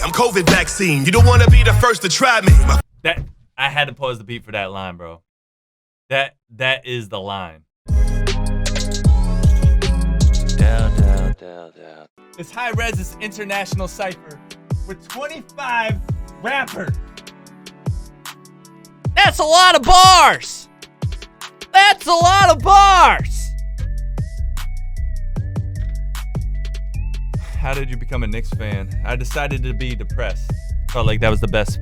I'm COVID vaccine. You don't want to be the first to try me. That I had to pause the beat for that line, bro. That is the line. Down. It's high res, it's international Cypher with 25 rappers. That's a lot of bars. That's a lot of bars. How did you become a Knicks fan? I decided to be depressed. Felt like that was the best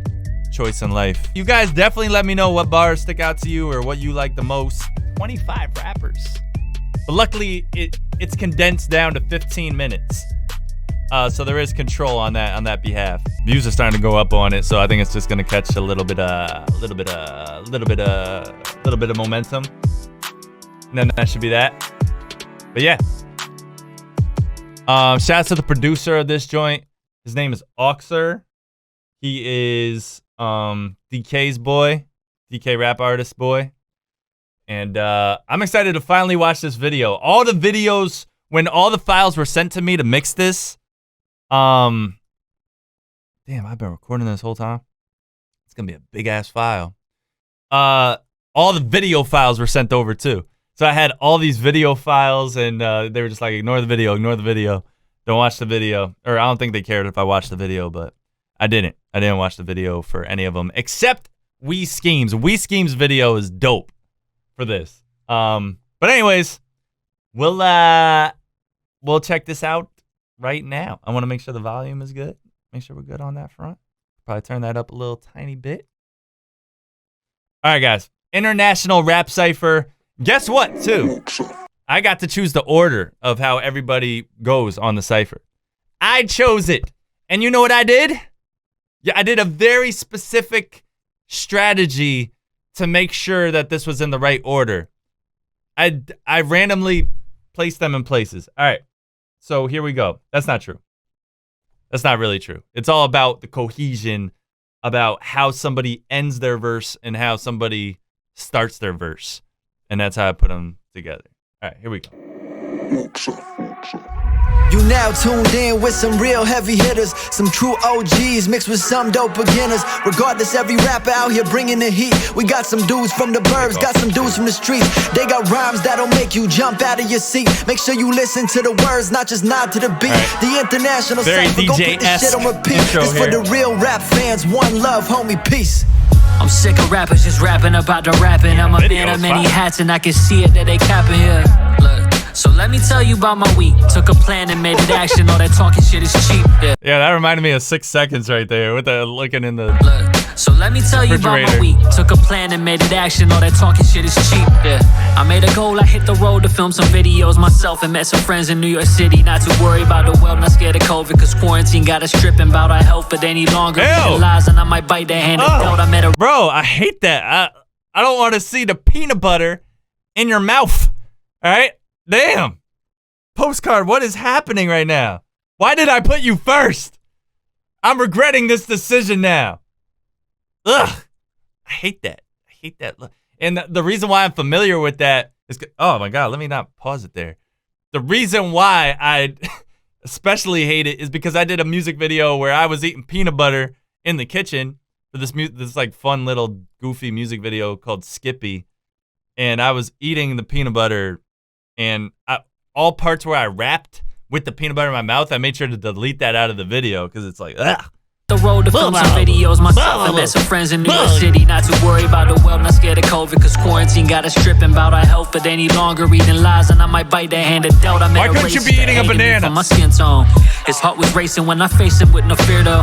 choice in life. You guys definitely let me know what bars stick out to you or what you like the most. 25 rappers. But luckily, it's condensed down to 15 minutes. So there is control on that behalf. Views are starting to go up on it, so I think it's just gonna catch a little bit of momentum. And then that should be that. But yeah. Shouts to the producer of this joint. His name is Oxer. He is DK's boy, DK rap artist boy. And I'm excited to finally watch this video. All the videos, when all the files were sent to me to mix this, damn, I've been recording this whole time. It's gonna be a big ass file. All the video files were sent over too. So I had all these video files, and they were just like, ignore the video, don't watch the video. Or I don't think they cared if I watched the video, but I didn't. I didn't watch the video for any of them, except We Schemes. We Schemes video is dope for this. But anyways, we'll check this out right now. I want to make sure the volume is good. Make sure we're good on that front. Probably turn that up a little tiny bit. All right, guys. International Rap Cypher. Guess what, too? I got to choose the order of how everybody goes on the Cypher. I chose it. And you know what I did? Yeah, I did a very specific strategy to make sure that this was in the right order. I randomly placed them in places. All right. So here we go. That's not true. That's not really true. It's all about the cohesion, about how somebody ends their verse and how somebody starts their verse. And that's how I put them together. All right, here we go. You now tuned in with some real heavy hitters, some true OGs mixed with some dope beginners. Regardless, every rapper out here bringing the heat. We got some dudes from the burbs, got some dudes from the streets. They got rhymes that'll make you jump out of your seat. Make sure you listen to the words, not just nod to the beat. Right. The international Cypher, go put this shit on repeat. It's for the real rap fans. One love, homie, peace. I'm sick of rappers just rapping about the rapping. I'm a man of many hats and I can see it that they capping here. Look, so let me tell you about my week. Took a plan and made it action. All that talking shit is cheap. Yeah, that reminded me of 6 seconds right there with the looking in the Look, so let me tell you about my week. Took a plan and made it action. All that talking shit is cheap. Yeah, I made a goal. I hit the road to film some videos myself and met some friends in New York City. Not too worried about the world, not scared of COVID, cause quarantine got us tripping about our health. But any longer, lies and I might bite the hand that dealt. I met a bro. I hate that. I don't want to see the peanut butter in your mouth. All right, damn. Postcard, what is happening right now? Why did I put you first? I'm regretting this decision now. Ugh, I hate that. I hate that. And the reason why I'm familiar with that is, oh my God, let me not pause it there. The reason why I especially hate it is because I did a music video where I was eating peanut butter in the kitchen for this like fun little goofy music video called Skippy. And I was eating the peanut butter, and all parts where I rapped with the peanut butter in my mouth, I made sure to delete that out of the video because it's like, ugh. The road to film some videos myself and met some friends in New York City. Not too worried about the world, not scared of COVID, cause quarantine got us tripping about our health. But any longer reading lies and I might bite the hand that dealt. Why couldn't you be eating a banana? My skin tone. His heart was racing when I faced him with no fear though.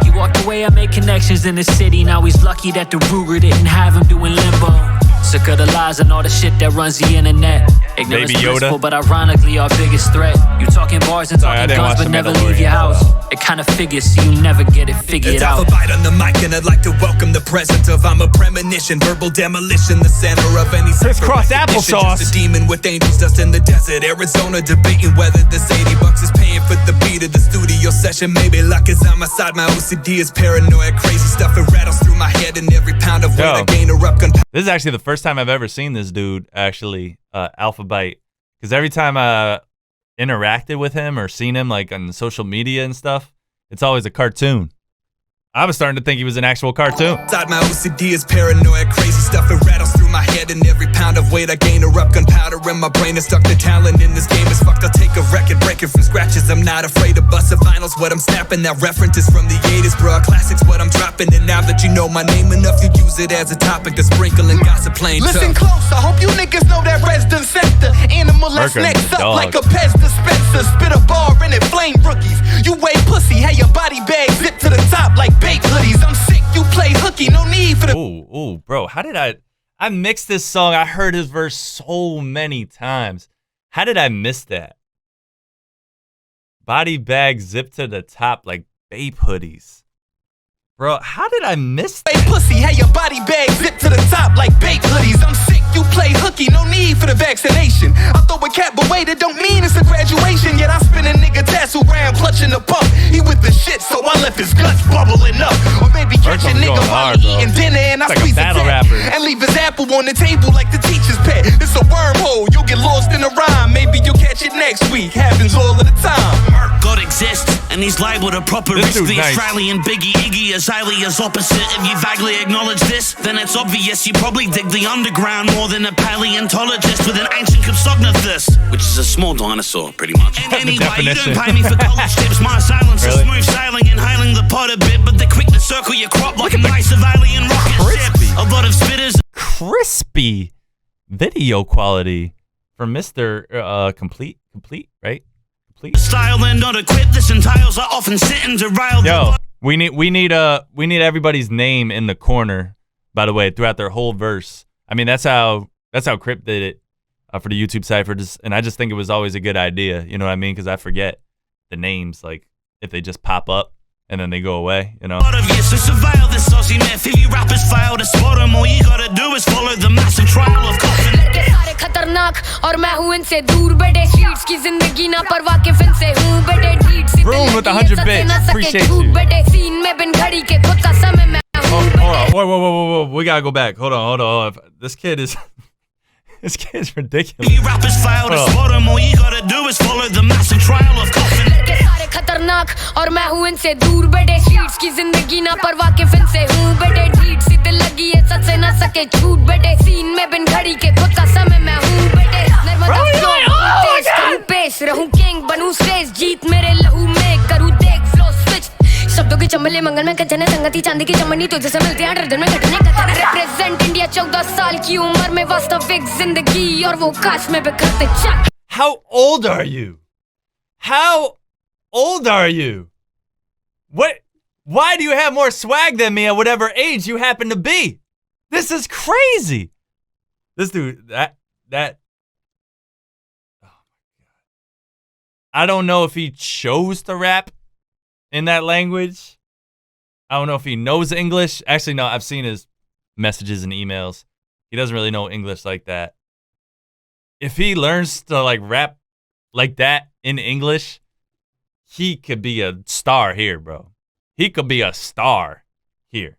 He walked away, I made connections in the city. Now he's lucky that the Ruger didn't have him doing limbo. Sick of the lies and all the shit that runs the internet. Ignorance blissful, but ironically our biggest threat. You talking bars and talking guns, but never leave your house. It kind of figures, so you never get it figured out. It's Alphabite on the mic, and I'd like to welcome the presence of I'm a premonition, verbal demolition, the center of any crisscross applesauce. Just a demon with angels dust in the desert, Arizona, debating whether this $80 is paying for the beat of the studio session. Maybe luck is on my side, my OCD is paranoid, crazy stuff it rattles through my head, and every pound of weight I gain erupt. This is actually the first time I've ever seen this dude actually Alphabite, because every time I interacted with him or seen him like on social media and stuff, it's always a cartoon. I was starting to think he was an actual cartoon. Inside my OCD is paranoid, crazy stuff, it rattles through my head. And every pound of weight I gain erupt gunpowder in my brain is stuck. The talent in this game is fucked. I'll take a record, break it from scratches. I'm not afraid to bust the vinyls. What I'm snapping, that reference is from the 80s, bro. Classics, what I'm dropping. And now that you know my name enough, you use it as a topic to sprinkle and gossip plain tough. Listen close, I hope you niggas know that resident sector. Animal that's next up like a Pez dispenser. Spit a bar and it flame rookies. You weigh pussy, have your body bag zip to the top like baked hoodies. I'm sick, you play hooky, no need for the. Ooh, bro, how did I mixed this song. I heard his verse so many times. How did I miss that? Body bag zipped to the top like babe hoodies. Bro, how did I miss that? Hey pussy, have your body bag zip to the top like baked hoodies. I'm sick, you play hooky, no need for the vaccination. I throw a cap, but wait, it don't mean it's a graduation. Yet I spin a nigga tassel round, clutching the pump. He with the shit, so I left his guts bubbling up. Or maybe catch a nigga while he eating dinner and I squeeze a tap and leave his apple on the table like the teacher's pet. It's a wormhole, you'll get lost in a rhyme. Maybe you'll catch it next week, happens all of the time. God exists, and he's liable to proper risk. The nice. Australian Biggie Iggy is highly as opposite. If you vaguely acknowledge this, then it's obvious you probably dig the underground more than a paleontologist with an ancient Compsognathus, which is a small dinosaur, pretty much. And anyway, you don't pay me for college tips. My silence is smooth sailing and hailing the pot a bit, but they're quick to circle your crop like a nice alien rocket ship. A lot of spitters. Crispy video quality from Mr. Complete, right? Complete. Style and not equipped. This entails are often sitting to rail. Yo, we need everybody's name in the corner. By the way, throughout their whole verse. I mean, that's how Crypt did it for the YouTube Cypher, and I just think it was always a good idea. You know what I mean? Because I forget the names, like if they just pop up and then they go away. You know. A lot of you, so surveil this saucy myth. If you rappers fail to spot them, all you gotta do is follow the massive trail of coffin. खतरनाक और मैं हूँ इनसे दूर बेटे sheets की जिंदगी ना परवाह के फिन से हूँ बेटे ढीठ सी Room with 100 bits. Appreciate you. बेटे सीन में बिन घड़ी के खुद का समय मैं Whoa. We gotta go back. Hold on. This kid is ridiculous. If you rappers fail to spot them, all you gotta do is follow the massive trail of coffin. लड़के सारे खतरनाक और मैं हूँ इनसे दूर बेटे शीट्स की जिंदगी ना परवाह के फिन से हूँ बेटे ढीठ सी दिल लगी है सच से ना सके झूठ बेटे सीन में बिन घड़ी के खुद का समय मैं हूँ बेटे नर्मदा फ्लो तेज करूँ पेश रहूँ किंग बनूँ स्टेज जीत मेरे लहू में करूँ देख फ्लो स्विच शब्दों की चमले मंगल में कचने संगति चांदी की चमनी तुझे से मिलती है दर्जन में घटने कतने रिप्रेजेंट इंडिया 14 साल की उम्र में वास्तविक जिंदगी और वो काश में बिखरते चक. How old are you? How old are you? What? Why do you have more swag than me at whatever age you happen to be? This is crazy. This dude, that. Oh my God. I don't know if he chose to rap in that language. I don't know if he knows English. Actually, no, I've seen his messages and emails. He doesn't really know English like that. If he learns to like rap like that in English, he could be a star here, bro. He could be a star here.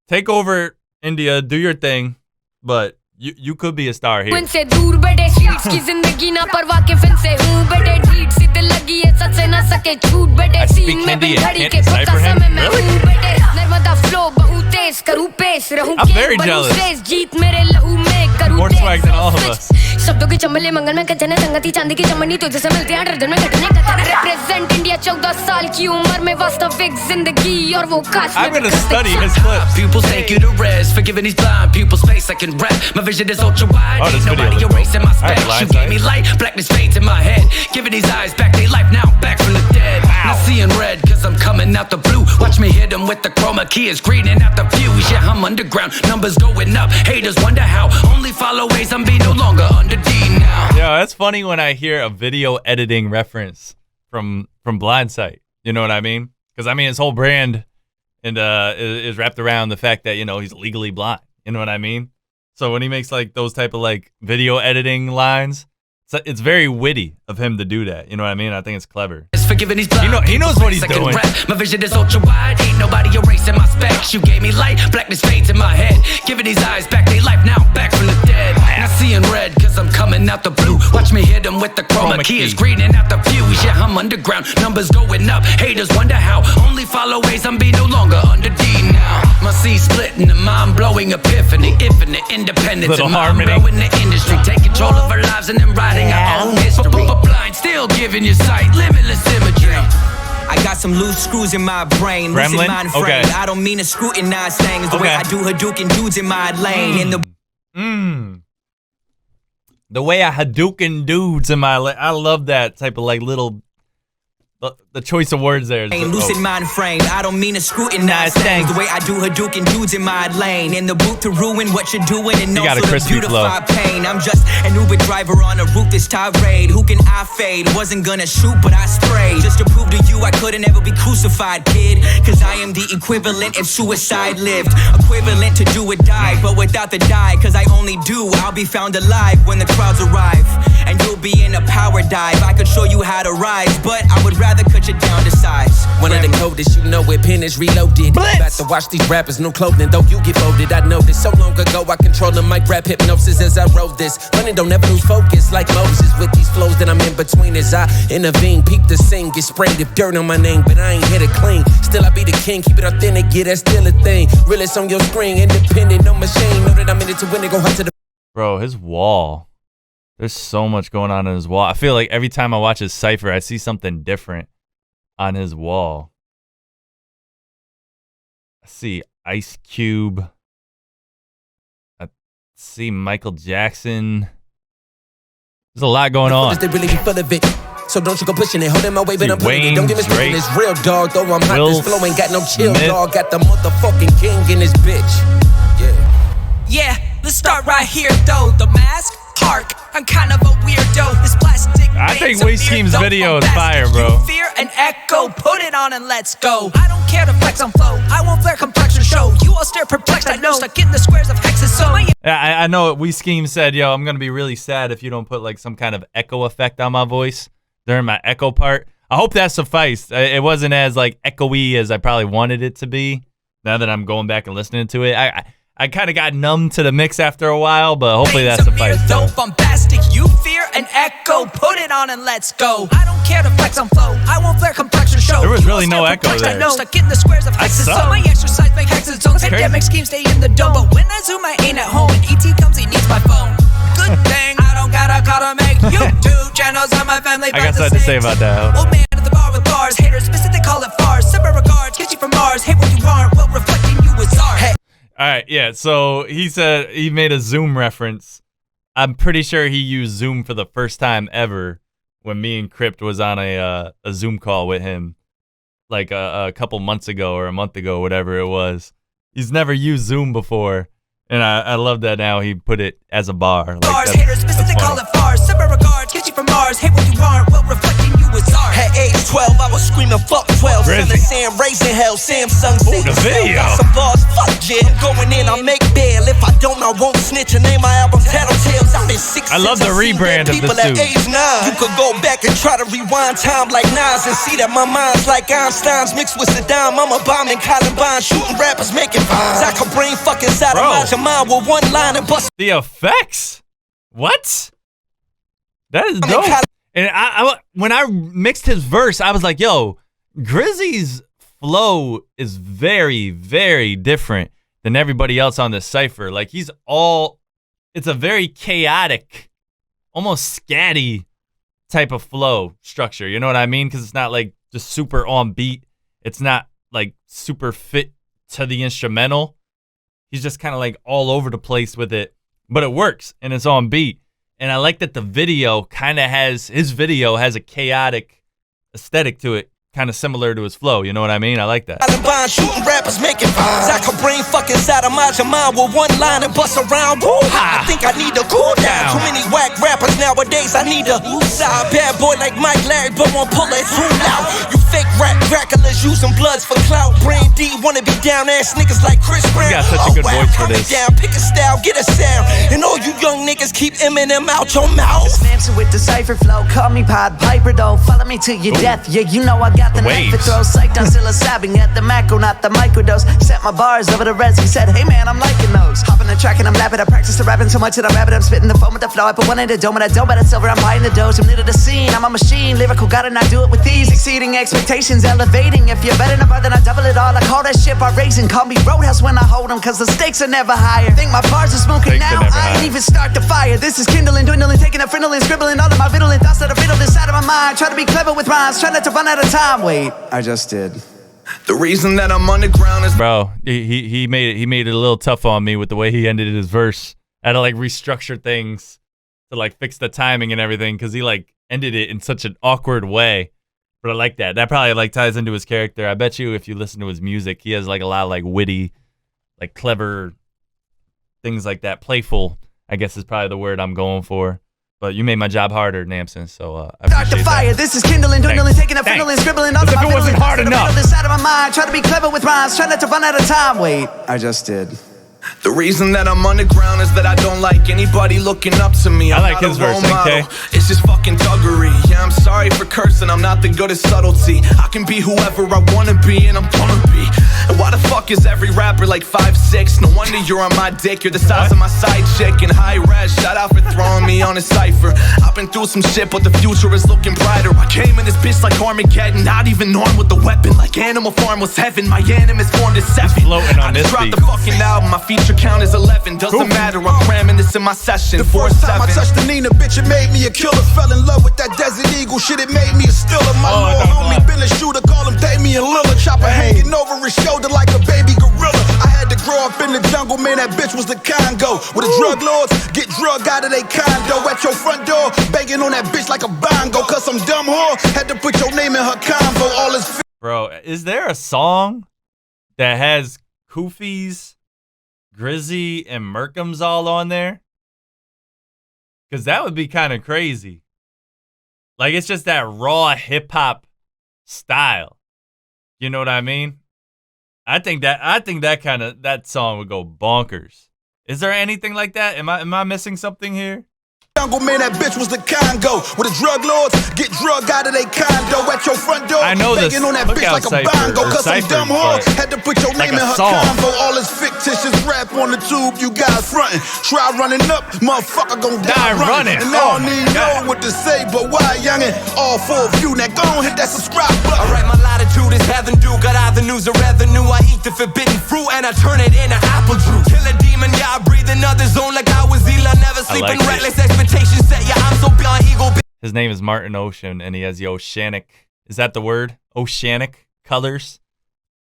Take over, India, do your thing, but you could be a star here. इनसे दूर बेटे sheets की जिंदगी ना परवाह के fin से हूँ बेटे ढीठ सी दिल लगी है सच से ना सके झूठ बेटे सीन में बिन घड़ी के खुद का समय मैं हूँ बेटे नर्मदा फ्लो बहु तेज करूँ पेश रहूँ किंग बनूँ स्टेज जीत मेरे लहू में करूँ देख शब्दों की चमले मंगल में कचने संगति चांदी की चमनी तुझे से मिलती है दर्जन में घटने कतने रिप्रेजेंट इंडिया 14 साल की उम्र में वास्तविक जिंदगी और वो काश I'm gonna study his clips. Pupils thank you to rest for giving these blind pupils space I can rap. My vision is ultra wide. Oh, this Ain't nobody video erasing my specs. You gave me light, blackness fades in my head. Giving these eyes back they life now, I'm back from the dead. Not seeing red, cause I'm coming out the blue. Watch me hit them with the chroma key, it's greening out the fuse. Yeah, I'm underground, numbers going up. Haters wonder how. Only follow ways, I'm be no longer under D now. Yeah, that's funny when I hear a video editing reference from Blindsight. You know what I mean? Because I mean his whole brand and is wrapped around the fact that, you know, he's legally blind. You know what I mean? So when he makes like those type of like video editing lines, it's very witty of him to do that. You know what I mean? I think it's clever. Forgiving these He knows what he's doing. My vision is ultra wide, ain't nobody erasing my specs. You gave me light, blackness fades in my head. Giving these eyes back they life now, back from the dead. Now seeing red, cause I'm coming out the blue. Watch me hit them with the chroma key. It's greening out the fuse. Yeah, I'm underground, numbers going up. Haters wonder how. Only follow ways, I'm be no longer under D now. My C splitting, the mind blowing epiphany. Infinite independence, Little and harmony. mind blowing the industry. Take control of our lives and then writing our own history. Blind, still giving you sight, limitless imagery. I got some loose screws in my brain, Gremlin? lucid mind frame. Okay. I don't mean to scrutinize things the way I do Hadouken dudes in my lane. In the The way I Hadouken dudes in my I love that type of like little the choice of words there. lucid mind frame. I don't mean to scrutinize things the way I do Hadouken dudes in my lane. In the booth to ruin what you're doing and You got a also to crispy beautify flow. pain. I'm just an Uber driver on a ruthless tirade. Who can I fade? Wasn't gonna shoot, but I sprayed. Just to prove to you I couldn't ever be crucified, kid. Cause I am the equivalent if suicide lived. Equivalent to do or die, but without the die. Cause I only do, I'll be found alive when the crowds arrive. And you'll be in a power dive. I could show you how to rise, but I would rather cut you down to size. One of the coldest, you know it, pen is reloaded. About to watch these rappers, no clothing, though you get folded. I know this so long ago, I control the mic, rap hypnosis as I wrote this. Running, don't ever lose focus like Moses. With these flows that I'm in between as I intervene. Peep the scene, get sprayed if dirt on my name, but I ain't hit it clean. Still, I be the king, keep it authentic, yeah, that's still a thing. Realist on your screen, independent, no machine. Know that I'm in it to win it, go hard to the. Bro, his wall. There's so much going on in his wall. I feel like every time I watch his Cypher, I see something different on his wall. I see Ice Cube. I see Michael Jackson. There's a lot going on. They really be full of it. So don't you go pushing it, holding my way, but I'm putting Wayne, it. Don't get me started, Drake, it's real, dog. Though I'm hot, Will this flow ain't got no chill, Smith. dog. Got the motherfucking king in this bitch. Yeah. Yeah, let's start right here though. The mask, hark. I'm kind of a weirdo. This plastic. I think Waste Scheme's video is fire, bro. Fear and echo, put it on and let's go. I don't care to flex on flow. I won't flare complexion show. You all stare perplexed. I know. Stuck in the squares of hexes. So my Yeah, I know We Scheme said, yo, I'm going to be really sad if you don't put like some kind of echo effect on my voice during my echo part. I hope that sufficed. It wasn't as like echoey as I probably wanted it to be. Now that I'm going back and listening to it, I kind of got numb to the mix after a while, but hopefully that sufficed. Though bombastic, you fear and echo, put it on and let's go. I don't care to flex on flow. I won't flare complexion show. There was You really all no stare echo perplexed. there. I know. Stuck in the squares of hexes. So suck. my exercise make hexes. Don't crazy. pandemic schemes stay in the dome. But when I zoom, I ain't at home. And ET comes, he needs my phone. Good thing I don't got a call to make. YouTube channels on my family. I got something to say about that. Hold on. Old man at the bar with bars. Haters specific, they call it farce. Simple regards, get you from Mars. Hate what you aren't. Well, reflecting you is art. Hey. All right, yeah, so he said he made a Zoom reference. I'm pretty sure he used Zoom for the first time ever when me and Crypt was on a Zoom call with him like a couple months ago or a month ago, whatever it was. He's never used Zoom before, and I love that now he put it as a bar. Like, Bars, that's haters specific, funny. call it farce. Simple regards, get you from Mars. Hate what you aren't. Well, reflecting you is art. At age 12, I was screaming fuck 12. Grizzly. Selling Sam, raising hell, Samsung. Ooh, the video. Got some bars, fuck Jim. Going in, I make bail. If I don't, I won't snitch. And name my album Tattletales. I've been 6 I love since the I seen rebrand dead of people this at dude. age 9. You could go back and try to rewind time like Nas and see that my mind's like Einstein's mixed with Saddam. I'm a bomb in Columbine, shooting rappers, making vines. I could brain fuck inside of Bro. my mind with one line and bust. The effects? What? That is dope. And I when I mixed his verse, I was like, yo, Grizzy's flow is very, very different than everybody else on this Cypher. Like, it's a very chaotic, almost scatty type of flow structure. You know what I mean? Because it's not like just super on beat. It's not like super fit to the instrumental. He's just kind of like all over the place with it, but it works and it's on beat. And I like that the video his video has a chaotic aesthetic to it, kind of similar to his flow. You know what I mean? I like that. Columbine, shooting rappers, making vines. I could brain fuck inside of my mind with one line and bust around. I think I need to cool down. Too many whack rappers nowadays. I need a side bad boy like Mike Larry, but won't pull his tool out. You fake rap crackers using bloods for clout. Brain D wanna be down ass niggas like Chris Brown. got such a good voice for calm it this. down, pick a style, get a sound. And all you young niggas keep Eminem out your mouth. Samson with the Cypher flow, call me Pied Piper though. Follow me to your death, yeah, you know I got the knife for throw. Psyched on psilocybin at the macro, not the microdose. Set my bars over the res, he said, hey man, I'm liking those. Hop on the track and I'm lapping, I practice the rapping so much that I rap it. I'm spitting the foam with the flow, I put one in the dome and I don't bet it's silver, I'm buying the dose. I'm lit of the scene, I'm a machine, lyrical, gotta not do it with ease. Exceeding expectations, elevating. If you're better than a then I double it all. I call that shit by raising. Call me Roadhouse when I hold them, cause the stakes are never higher. Think my bars are smoking now, I ain't even start the fire. This is kindling, dwindling, taking a friendly, scribbling all of my riddling thoughts that are riddled inside of my mind. Try to be clever with rhymes, try not to run out of time. Wait, I just did. The reason that I'm underground is bro, he made it a little tough on me with the way he ended his verse. I had to like restructure things to like fix the timing and everything because he like ended it in such an awkward way. But I like that. That probably like ties into his character. I bet you if you listen to his music, he has like a lot of like witty, like clever things like that. Playful, I guess is probably the word I'm going for. But you made my job harder, Namson, so I appreciate the fire. that. This is kindling, dwindling, taking a fiddling, scribbling all of my it wasn't hard enough. Inside of my mind, try to be clever with rhymes, try not to run out of time. Wait, I just did. The reason that I'm underground is that I don't like anybody looking up to me. I like his verse, okay? It's just fucking thuggery. Yeah, I'm sorry for cursing, I'm not the good at subtlety. I can be whoever I wanna be, and I'm gonna be. And why the fuck is every rapper like 5'6"? No wonder you're on my dick, you're the size of my side chick. And high res, shout out for throwing me on a Cypher. I've been through some shit, but the future is looking brighter. I came in this bitch like Armageddon, not even armed with a weapon. Like Animal Farm was heaven, my animus formed a 7. I just dropped the fucking album, my feature count is 11. Doesn't matter, I'm cramming this in my session. The first time I touched the Nina, bitch, it made me a killer. Fell in love with that Desert Eagle shit, it made me a stiller. My little homie been a shooter, call him Damian Lillard. Chopper hanging over his shoulder like a baby gorilla. I had to grow up in the jungle, man, that bitch was the Congo. Where the drug lords get drug out of their condo. At your front door, banging on that bitch like a bongo. Cause some dumb whore had to put your name in her convo. All his bro, is there a song that has Koofies, Grizzy, and Merkham's all on there? Because that would be kind of crazy. Like, it's just that raw hip-hop style. You know what I mean? I think that song would go bonkers. Is there anything like that? Am I missing something here? jungle, man, that bitch was the Congo. Where the drug lords get drug out of their condo. At your front door, I know this. On that bitch like a bongo. Cause some dumb whore had to put your name in her convo. All this fictitious rap on the tube, you guys frontin'. Try running up, motherfucker gon' die running. And I don't even know what to say, but why, youngin'? All for a few, now go and hit that subscribe button. Alright, my latitude is heaven due. Got avenues of revenue. I eat the forbidden fruit and I turn it into apple juice. Kill a demon, yeah, I breathe another zone like I was Elon. Never sleeping, reckless expectations set. Yeah, I'm so beyond ego. His name is Martin Ocean, and he has the oceanic. Is that the word? Oceanic colors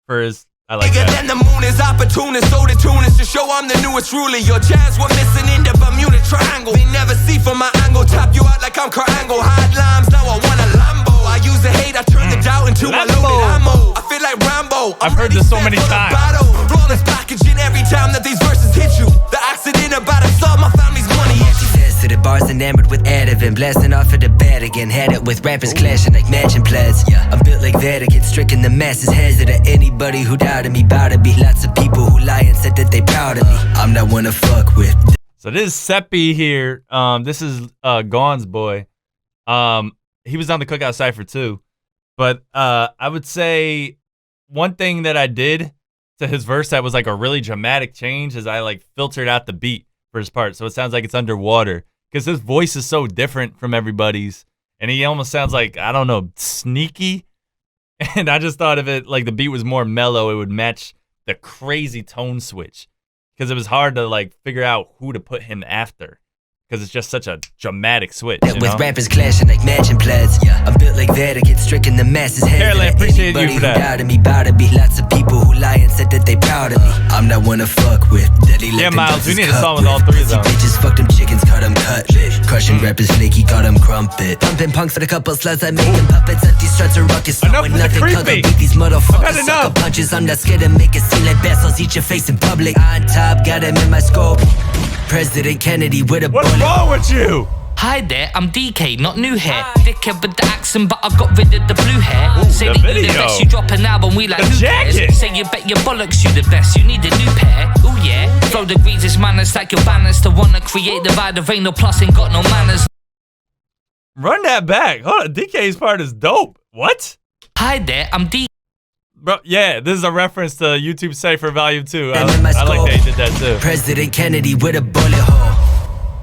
for his. I like that. Then the moon is opportunist, so the tune is to show I'm the newest ruler. Your jazz were missing in the Bermuda Triangle. They never see from my angle, tap you out like I'm Carango. Hard limes, now I want a Lambo. I use the hate, I turn the doubt into a loaded ammo. I feel like Rambo. I've heard this so many times. Flawless packaging every time that these verses hit you. The accident about to solve my family's money issue. To the bars enamored with Ativan, blasting off of the bat again. Had it with rappers clashing like matching plaids. Yeah, I'm built like that, I get stricken the masses hesitant. Anybody who doubted me, bout to be. Lots of people who lie and said that they proud of me. I'm not one to fuck with. So this is Seppi here. This is GAWNE's boy. He was on the Cookout Cypher too. But I would say one thing that I did to his verse that was like a really dramatic change is I like filtered out the beat for his part, so it sounds like it's underwater. Because his voice is so different from everybody's. And he almost sounds like, I don't know, sneaky. And I just thought of it like the beat was more mellow. It would match the crazy tone switch. Because it was hard to like figure out who to put him after. Because it's just such a dramatic switch. With rappers clashing like matching plaids. Yeah, I'm built like that, I get stricken the masses Caroline, appreciate you for that. Doubted me, bout to be. Lots of people who lie and said that they proud of me. I'm not one to fuck with. Yeah, Miles, we need a song with all three of them. Bitches fuck them chickens, cut them cutlet. Crushing rappers flaky, got them crumpet. Pumping punks for the couple sluts, I make them puppets. Empty struts are ruckus. Enough with the creepy. Beat these motherfuckers sucker punches. I'm not scared to make it seem like bastards eat your face in public. On top, got him in my scope. President Kennedy with a bullet. What's wrong with you? Hi there, I'm DK, not new hair. Dickhead with the accent, but I got rid of the blue hair. Ooh, say the that video. you the best, you drop an album, we like The who jacket. cares? Say you bet your bollocks, you the best, you need a new pair. Ooh yeah, flow degrees is manners like your banners. To wanna create divide, there ain't no plus, ain't got no manners. Run that back. Hold on, DK's part is dope. What? Hi there, I'm DK. Bro, yeah, this is a reference to YouTube Cypher Volume 2. I And in my like skull, that he did that too. President Kennedy with a bullet hole.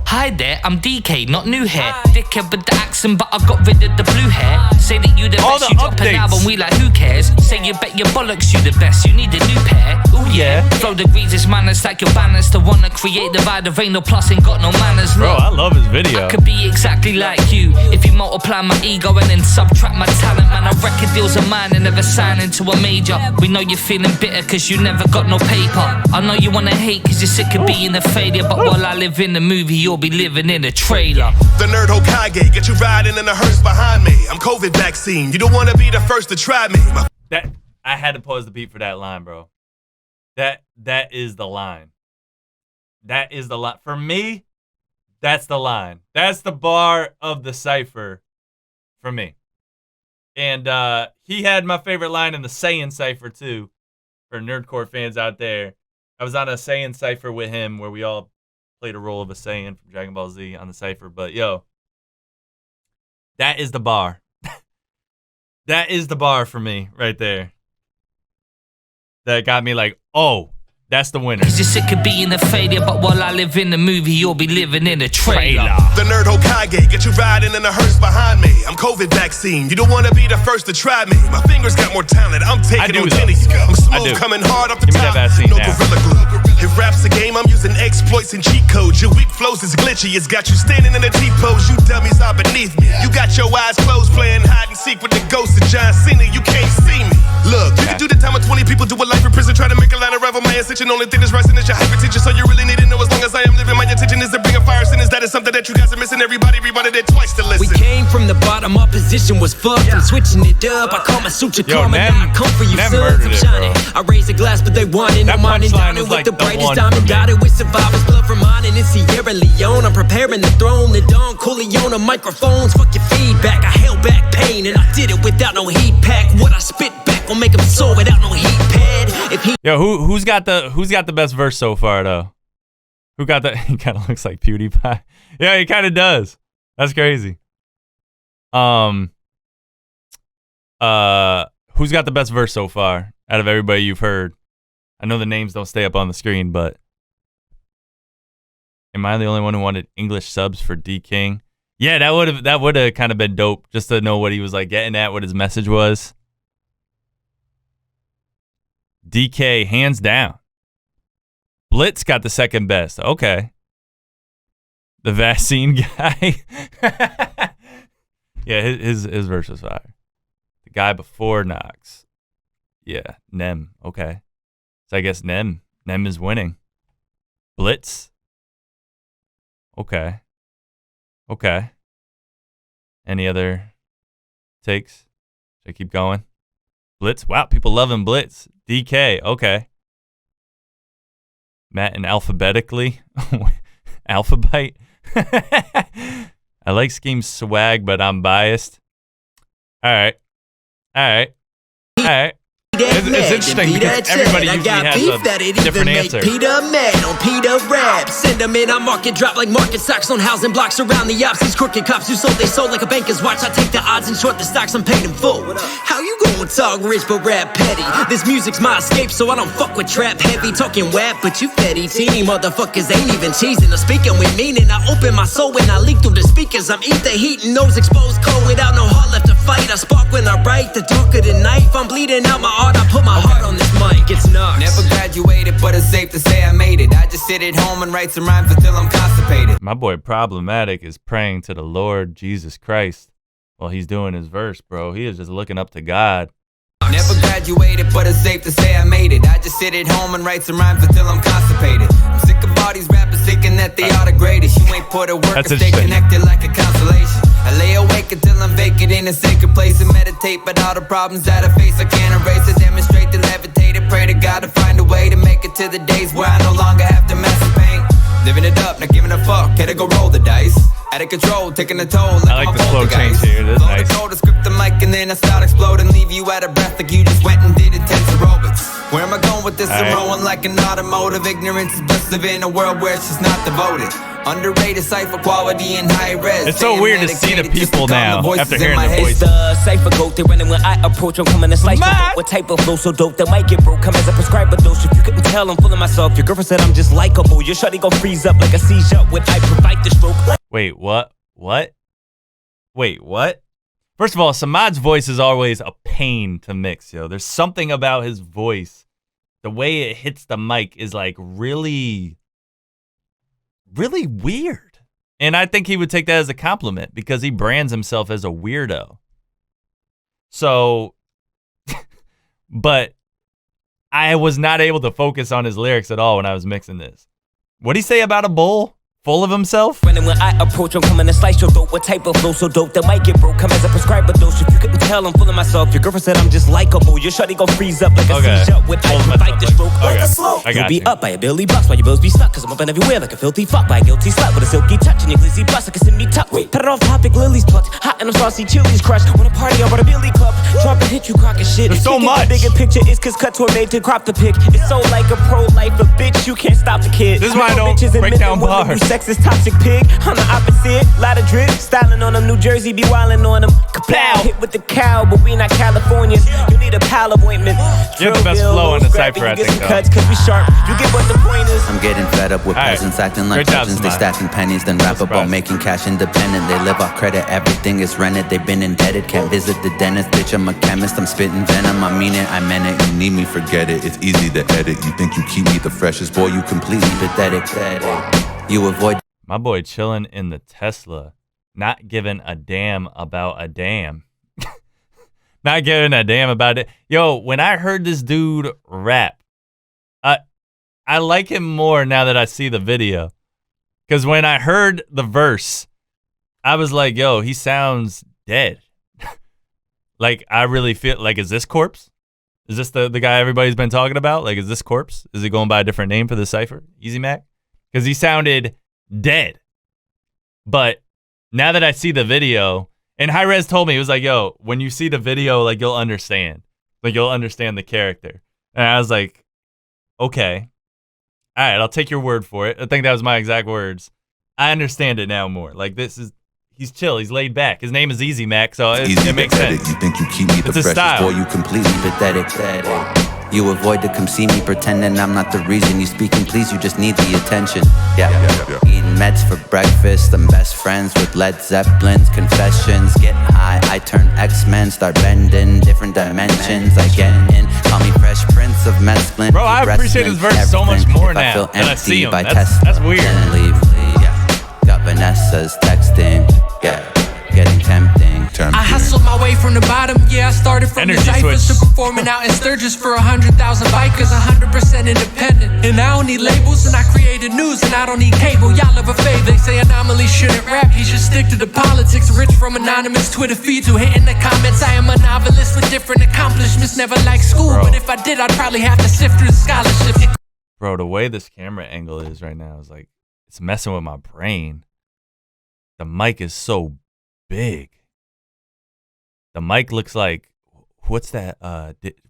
Hi there, I'm DK, not new hair. Dickhead with the accent, but I got rid of the blue hair. Say that you the All best, the you drop an updates. album, we like who cares? Say you bet your bollocks, you the best, you need a new pair. Ooh yeah, flow degrees is manners like your banners. To wanna create divide, there ain't no plus, ain't got no manners. Bro, Look, I love his video. I could be exactly like you if you multiply my ego and then subtract my talent. Man, our record deals are mine and never sign into a major. We know you're feeling bitter cause you never got no paper. I know you wanna hate cause you're sick of being a failure, but while I live in the movie, you'll be living in a trailer. The nerd Hokage, get you riding in the hearse behind me. I'm COVID vaccine. You don't want to be the first to try me. That I had to pause the beat for that line, bro. That is the line. That is the line. For me, that's the line. That's the bar of the Cypher for me. And he had my favorite line in the Saiyan Cypher too. For nerdcore fans out there. I was on a Saiyan Cypher with him where we all played a role of a Saiyan from Dragon Ball Z on the Cypher. But yo, that is the bar. That is the bar for me right there. That got me like, oh, that's the winner. Cause you're sick of being a failure, but while I live in the movie, you'll be living in a trailer. The nerd Hokage, get you riding in the hearse behind me. I'm COVID vaccine. You don't want to be the first to try me. My fingers got more talent. I'm taking on 10 of you. I'm smooth, coming hard off the Give me top. that vaccine No now. gorilla glue. If rap's a game, I'm using exploits and cheat codes. Your weak flows is glitchy. It's got you standing in a T-pose. You dummies are beneath me. You got your eyes closed playing hide and seek with the ghost of John Cena. You can't see me. Look, you can do the time of 20 people do a life in prison. Try to make a line of rival my ascension. Only thing that's rising is your hypertension. So you really need to know as long as I am living, my intention is to bring a fire sentence. That is something that you guys are missing. Everybody rebutted it twice to listen. We came from the bottom, our position was fucked. I'm switching it up. I call my suture karma. Now I come for you, sons. I'm shining. I raise a glass, but they wanted no money. Diamond with the brightest diamond, dotted with survivors, blood from mine. And it's Sierra Leone. I'm preparing the throne. The Don Corleone on microphones. Fuck your feedback. I held back pain, and I did it without no heat pack. What I spit back will make them soar without no heat pad. If he Yo, who's got the best verse so far though? Who got the? He kind of looks like PewDiePie. Yeah, he kind of does. That's crazy. Who's got the best verse so far out of everybody you've heard? I know the names don't stay up on the screen, but am I the only one who wanted English subs for D King? Yeah, that would have kind of been dope just to know what he was like getting at, what his message was. DK, hands down. Blitz got the second best. Okay. The vaccine guy. Yeah, his verse was fire. The guy before Knox. Yeah, Nem. Okay. So I guess Nem is winning. Blitz. Okay. Any other takes? Should I keep going? Blitz. Wow, people loving Blitz. DK. Okay. Matt and alphabetically. Alphabite. I like Scheme's swag, but I'm biased. All right. It's interesting because everybody usually has a different answer. Peter mad on Peter rap. Send them in, I market drop like market stocks on housing blocks around the ops. These crooked cops who sold they sold like a banker's watch. I take the odds and short the stocks, I'm paid in full. How you gon' talk rich but rap petty? This music's my escape, so I don't fuck with trap heavy. Talking wap, but you petty teeny motherfuckers ain't even cheesing or speaking with meaning. I open my soul when I leak through the speakers. I'm eat the heat and nose exposed cold without no heart left to fight. I spark when I write, the darker the knife. I'm bleeding out my art, I put my heart on this mic. It's nuts. Never graduated, but it's safe to say I made it. I just sit at home and write some rhymes until I'm constipated. My boy Problematic is praying to the Lord Jesus Christ while he's doing his verse, bro. He is just looking up to God. Never graduated, but it's safe to say I made it. I just sit at home and write some rhymes until I'm constipated. I'm sick of all these rappers thinking that they are the greatest. You ain't put a work and stay connected like a constellation. I lay awake until I'm vacant in a sacred place and meditate, but all the problems that I face I can't erase it. Demonstrate to levitate it, pray to God to find a way to make it to the days where I no longer have to mess with pain. Living it up, not giving a fuck, had to go roll the dice. Out of control, taking a toll. I like the slow change here. That's nice. To script the mic and then I start exploding. Leave you out of breath like you just went and did intense aerobics. Where am I going with this? I'm rolling like an automotive. Ignorance is bliss, live in a world where it's just not devoted. Underrated Cypher quality and high res. It's so weird to see the people now after hearing the voice. It's the Cypher goat. They running when I approach. I'm coming to slice the what type of flow so dope that might get broke. Come as a prescriber dose. If you couldn't tell, I'm fooling myself. Your girlfriend said I'm just likable. Your shawty gon' freeze up like a seizure when I provide the stroke. Wait, what? What? Wait, what? First of all, Samad's voice is always a pain to mix, yo. There's something about his voice. The way it hits the mic is like really weird. And I think he would take that as a compliment because he brands himself as a weirdo. So, but I was not able to focus on his lyrics at all when I was mixing this. What'd he say about a bowl? Full of himself? When I approach, I'm coming to slice your throat. What type of flow so dope that might get broke? Come as a prescriber dose. If you couldn't tell, I'm full of myself. Your girlfriend said I'm just likable. Your shawty gon' freeze up like a seizure when I provide the stroke. Like a slow. You'll be up by a Billy Bucks while your bills be stuck. Cause I'm up and everywhere like a filthy fuck by a guilty slut with a silky touch and your glizzy bust like a send me tuck. Wait, put it off topic, lilies plucked. Hot and I'm saucy, chilies crushed. Wanna party, I brought a Billy Club. Drop and hit you, crock and shit. There's so much. The bigger picture is cause cut tornado to crop the pic. It's so like a pro-life, a bitch, you can't stop the kid. This is why I don't break down bars. Sex is toxic pig. I'm the opposite, lot of drip, styling on them. New Jersey be wildin' on them. Kapow, hit with the cow, but we not Californians. You need a pal of ointment. You have the best flow on the Cypher, I think. Cuts, cause we sharp. You get what the point is. I'm getting fed up with peasants acting like legends. They stacking pennies, then rap about making cash independent. They live off credit, everything is rented. They've been indebted, can't visit the dentist. Bitch, I'm a chemist, I'm spitting venom. I mean it, I meant it. You need me, forget it. It's easy to edit. You think you keep me the freshest, boy, you completely pathetic. You avoid. My boy chilling in the Tesla, not giving a damn about a damn. Not giving a damn about it. Yo, when I heard this dude rap, I like him more now that I see the video. Because when I heard the verse, I was like, yo, he sounds dead. Like, I really feel like, is this Corpse? Is this the guy everybody's been talking about? Like, is this Corpse? Is he going by a different name for the Cypher? Easy Mac? Because he sounded dead. But now that I see the video, and Hi-Rez told me, he was like, yo, when you see the video, like, you'll understand. Like, you'll understand the character. And I was like, okay. All right, I'll take your word for it. I think that was my exact words. I understand it now more. Like, he's chill, he's laid back. His name is Easy Mac, so it makes sense. You think you keep me the freshest, boy, you completely pathetic. You avoid to come see me pretending I'm not the reason you speaking. Please, you just need the attention. Yeah. Eating meds for breakfast. I'm best friends with Led Zeppelin's confessions. Get high, I turn X-Men, start bending different dimensions. I get in, call me Fresh Prince of Mescaline. Bro, I appreciate his verse so much more now that I see him. That's weird. Got Vanessa's texting. Yeah, getting tempting. I hustled my way from the bottom, yeah, I started from the Cyphers to performing out in Sturgis for 100,000 bikers, 100% independent. And I don't need labels, and I created news, and I don't need cable. Y'all love a fade, they say Anomaly shouldn't rap, he should stick to the politics. Rich from anonymous Twitter feeds who hit in the comments. I am a novelist with different accomplishments, never like school, but if I did, I'd probably have to sift through the scholarship. Bro, the way this camera angle is right now is like, it's messing with my brain. The mic is so big. The mic looks like, what's that?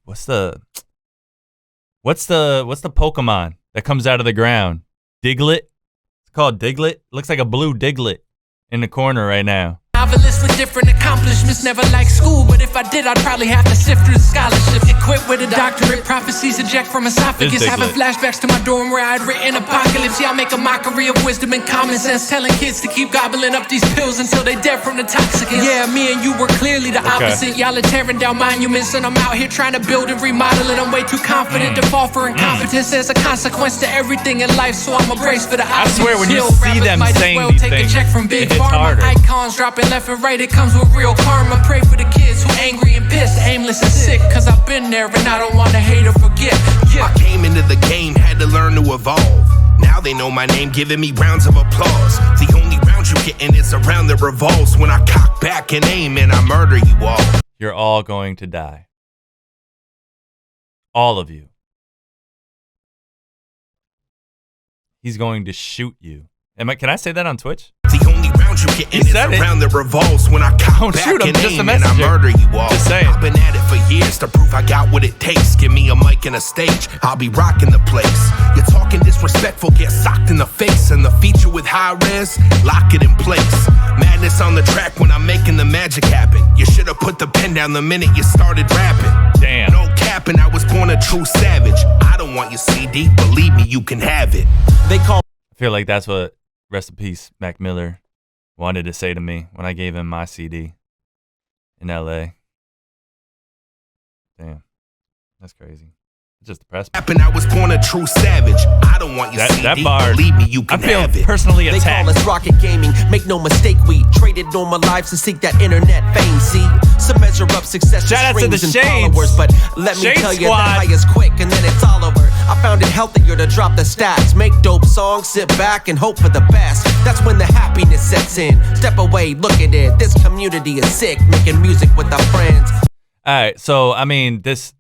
What's the Pokemon that comes out of the ground? Diglett. It's called Diglett. Looks like a blue Diglett in the corner right now. Novelist with different accomplishments, never like school, but if I did, I'd probably have to sift through the scholarship. Equipped with a doctorate, prophecies eject from esophagus, having flashbacks to my dorm where I'd written apocalypse. Yeah, I make a mockery of wisdom and common sense, telling kids to keep gobbling up these pills until they dead from the toxicants. Yeah, me and you were clearly the opposite. Y'all are tearing down monuments, and I'm out here trying to build and remodel it. I'm way too confident to fall for incompetence. There's a consequence to everything in life, so I'm a brace for the opposite. I swear, when you see them saying these things, a check from Big it hits Pharma. harder. Icons dropping left and right, it comes with real karma. Pray for the kids who angry and pissed, aimless and sick, cause I've been there and I don't want to hate or forget. I came into the game, had to learn to evolve. Now they know my name, giving me rounds of applause. The only round you getting is a round that revolves when I cock back and aim and I murder you all. You're all going to die. All of you. He's going to shoot you. Can I say that on Twitch? The only round you getting is around that revolves when I count back and aim and I murder you all. I've been at it for years to prove I got what it takes. Give me a mic and a stage, I'll be rocking the place. You're talking disrespectful, get socked in the face. And the feature with high res, lock it in place. Madness on the track when I'm making the magic happen. You should have put the pen down the minute you started rapping. Damn. No capping, I was born a true savage. I don't want your CD, believe me, you can have it. I feel like that's what, rest in peace, Mac Miller, wanted to say to me when I gave him my CD in LA. Damn, that's crazy. It just depressed me. I was born a true savage. I don't want your CD. That bar, believe me, you can have it. Personally attacked. They call us Rocket Gaming. Make no mistake, we traded on my lives to seek that internet fame. See, some measure up success to streams and followers, but let me tell you that high is quick and then it's all over. I found it healthier to drop the stats, make dope songs, sit back and hope for the best. That's when the happiness sets in. Step away, look at it. This community is sick, making music with our friends. All right, so I mean this.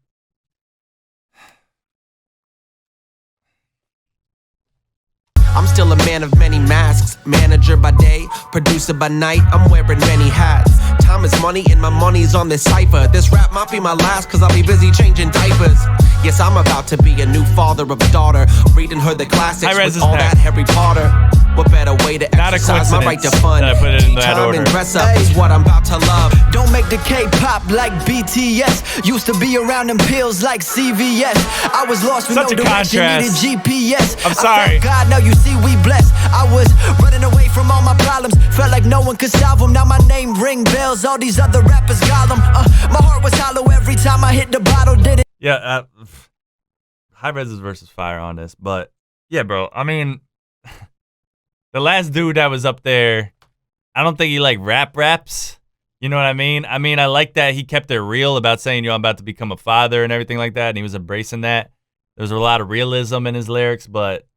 I'm still a man of many masks, manager by day, producer by night, I'm wearing many hats. Time is money and my money's on this Cypher. This rap might be my last cause I'll be busy changing diapers. Yes, I'm about to be a new father of a daughter, reading her the classics with all that Harry Potter. What better way to exercise my right to fun? Tea time and dress up is what I'm about to love. Don't make the K-pop like BTS. Used to be around them pills like CVS. I was lost with no direction, needed GPS. I'm sorry. God, now you see we blessed. I was running away from all my problems. Felt like no one could solve them. Now my name ring bells. All these other rappers got them. My heart was hollow every time I hit the bottle. Did it? Yeah, High Res's versus Fire on this, but yeah, bro. I mean, the last dude that was up there, I don't think he like raps. You know what I mean? I mean, I like that he kept it real about saying, I'm about to become a father and everything like that, and he was embracing that. There was a lot of realism in his lyrics, but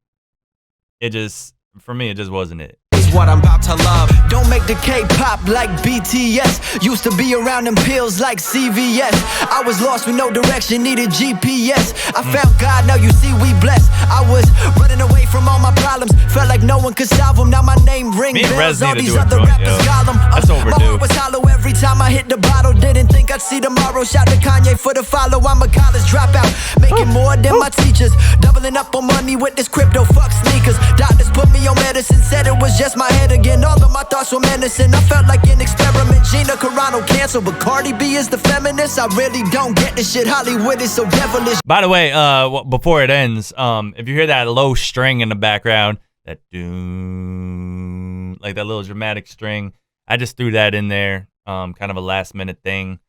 it just, for me, it just wasn't it. What I'm about to love. Don't make the K-pop like BTS. Used to be around them pills like CVS. I was lost with no direction, needed GPS. I found God, now you see we blessed. I was running away from all my problems. Felt like no one could solve them. Now my name ring bells. All these other rappers got them. That's overdue. My heart was hollow every time I hit the bottle. Didn't think I'd see tomorrow. Shout to Kanye for the follow. I'm a college dropout, making more than my teachers. Doubling up on money with this crypto. Fuck sneakers. Doctors put me on medicine, said it was just my head again. All of my thoughts were menacing. I felt like an experiment. Gina Carano canceled, but Cardi B is the feminist. I really don't get this shit. Hollywood is so devilish. By the way, before it ends, if you hear that low string in the background, that doom, like that little dramatic string, I just threw that in there, kind of a last minute thing,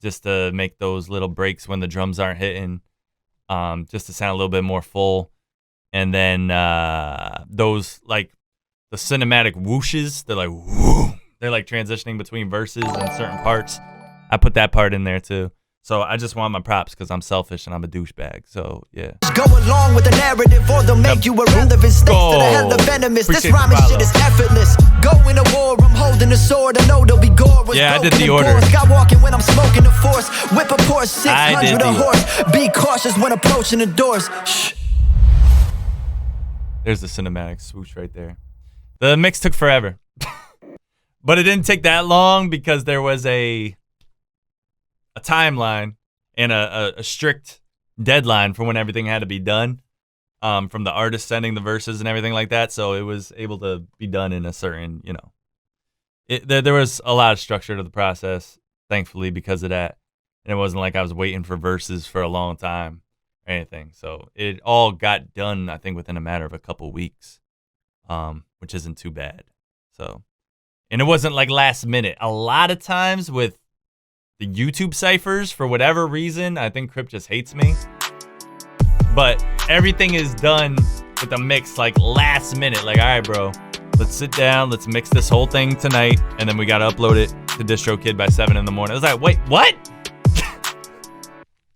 just to make those little breaks when the drums aren't hitting, just to sound a little bit more full. And then those like the cinematic whooshes, they're like whoo, they're like transitioning between verses and certain parts. I put that part in there too. So I just want my props because I'm selfish and I'm a douchebag. So yeah. Go along with the narrative or they'll make you irrelevant. Thanks to the hell of venomous. This rhyming shit is effortless. Going to war, I'm holding the sword. I know there'll be gore. Yeah, I did the order. Got walking when I'm smoking the force. Whip a Porsche 600 a horse. Be cautious when approaching the doors. Shh. There's the cinematic swoosh right there. The mix took forever. But it didn't take that long because there was a timeline and a strict deadline for when everything had to be done, from the artist sending the verses and everything like that. So it was able to be done in a certain, there was a lot of structure to the process, thankfully, because of that. And it wasn't like I was waiting for verses for a long time or anything. So it all got done, I think, within a matter of a couple weeks, which isn't too bad. So, and it wasn't like last minute. A lot of times with the YouTube ciphers, for whatever reason, I think Crypt just hates me. But everything is done with the mix like last minute. Like, all right, bro, let's sit down, let's mix this whole thing tonight, and then we gotta upload it to DistroKid by 7 in the morning. I was like, wait, what?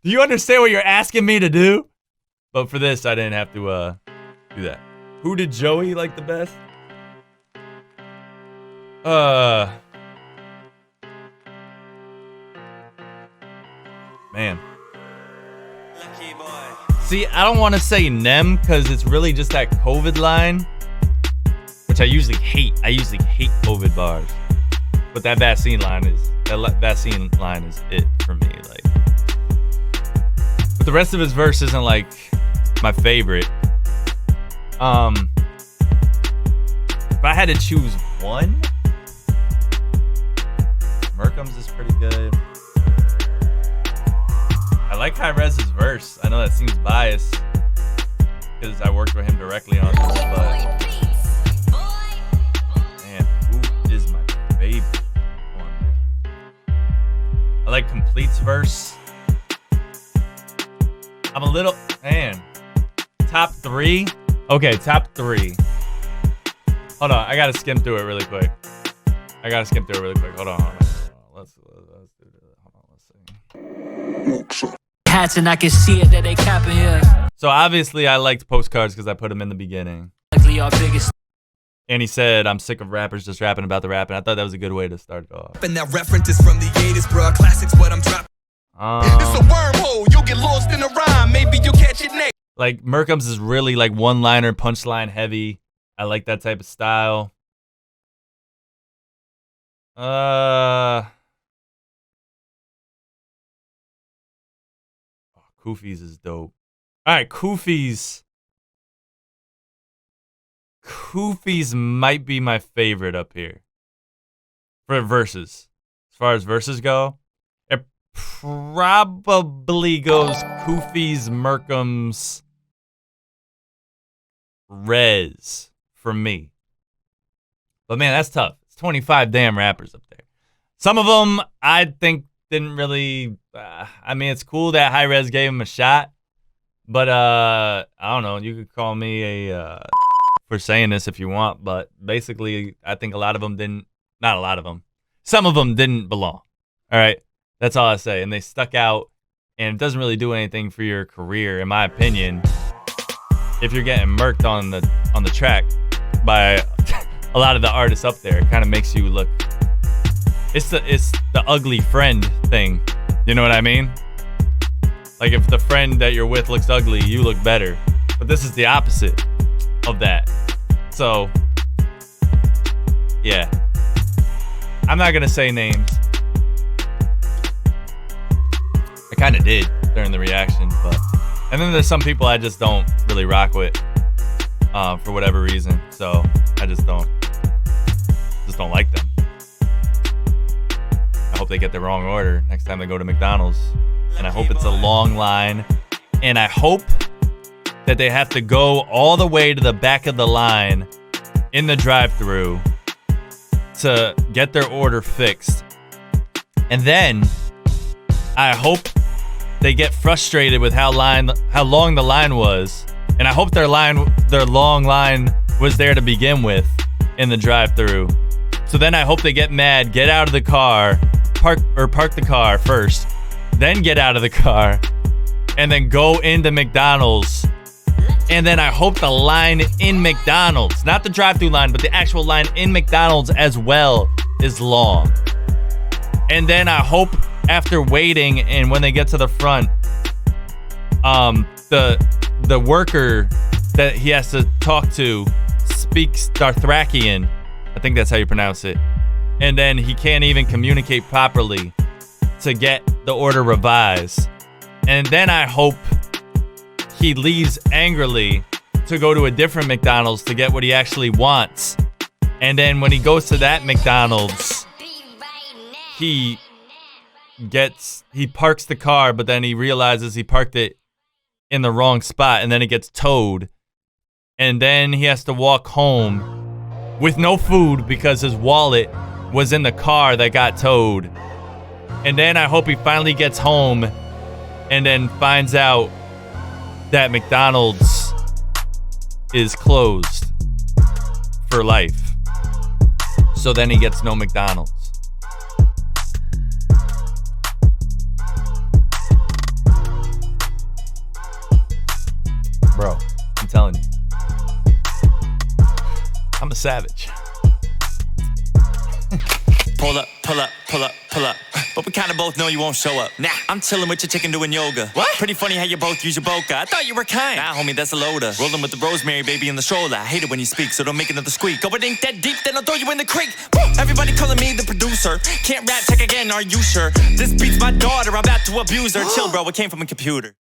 Do you understand what you're asking me to do? But for this, I didn't have to do that. Who did Joey like the best? Man. Lucky boy. See, I don't want to say Nem because it's really just that COVID line, which I usually hate. I usually hate COVID bars. But that vaccine line is it for me. Like, but the rest of his verse isn't like my favorite. If I had to choose one, Merkham's is pretty good. I like High Rez's verse. I know that seems biased because I worked with him directly on this, but man, who is my favorite one? I like Complete's verse. I'm a little, man, top 3. Okay, top 3. Hold on, I gotta skim through it really quick. Hold on. Let's do this. Hold on, let's see. Hats and I can see it that they capping here. So obviously I liked Postcards because I put him in the beginning. And he said, I'm sick of rappers just rapping about the rap, and I thought that was a good way to start it off. And that reference is from the 80s, bro. Classics, what I'm dropping. It's a wormhole, you'll get lost in a rhyme, maybe you'll catch it next. Like, Merkham's is really like one-liner, punchline heavy. I like that type of style. Kufi's is dope. All right, Kufi's might be my favorite up here for verses. As far as verses go, it probably goes Kufi's, Merkham's, Rez for me. But man, that's tough. It's 25 damn rappers up there. Some of them I think didn't really. I mean, it's cool that High Rez gave him a shot, but I don't know. You could call me a for saying this if you want, but basically, I think a lot of them didn't. Not a lot of them. Some of them didn't belong. All right, that's all I say. And they stuck out, and it doesn't really do anything for your career, in my opinion. If you're getting murked on the track by a lot of the artists up there, it kind of makes you look. It's the ugly friend thing. You know what I mean? Like, if the friend that you're with looks ugly, you look better. But this is the opposite of that. So, yeah. I'm not gonna say names. I kind of did during the reaction, but. And then there's some people I just don't really rock with for whatever reason. So I just don't like them. I hope they get the wrong order next time they go to McDonald's. And I hope it's a long line. And I hope that they have to go all the way to the back of the line in the drive-thru to get their order fixed. And then I hope they get frustrated with how long the line was, and I hope their long line was there to begin with in the drive-thru. So then I hope they get mad, get out of the car, park the car first, then get out of the car, and then go into McDonald's. And then I hope the line in McDonald's, not the drive-thru line, but the actual line in McDonald's as well, is long. And then I hope after waiting, and when they get to the front, the worker that he has to talk to speaks Darthrakian. I think that's how you pronounce it. And then he can't even communicate properly to get the order revised. And then I hope he leaves angrily to go to a different McDonald's to get what he actually wants. And then when he goes to that McDonald's, he parks the car, but then he realizes he parked it in the wrong spot, and then it gets towed. And then he has to walk home with no food because his wallet was in the car that got towed. And then I hope he finally gets home and then finds out that McDonald's is closed for life. So then he gets no McDonald's. Bro, I'm telling you. I'm a savage. Pull up, pull up, pull up, pull up. But we kinda both know you won't show up. Nah, I'm chilling with your chicken doing yoga. What? Pretty funny how you both use your boca. I thought you were kind. Nah, homie, that's a loader. Rolling with the rosemary, baby, in the stroller. I hate it when you speak, so don't make another squeak. Oh, it ain't that deep, then I'll throw you in the creek. Woo! Everybody calling me the producer. Can't rap, check again, are you sure? This beats my daughter, I'm about to abuse her. Chill, bro, it came from a computer.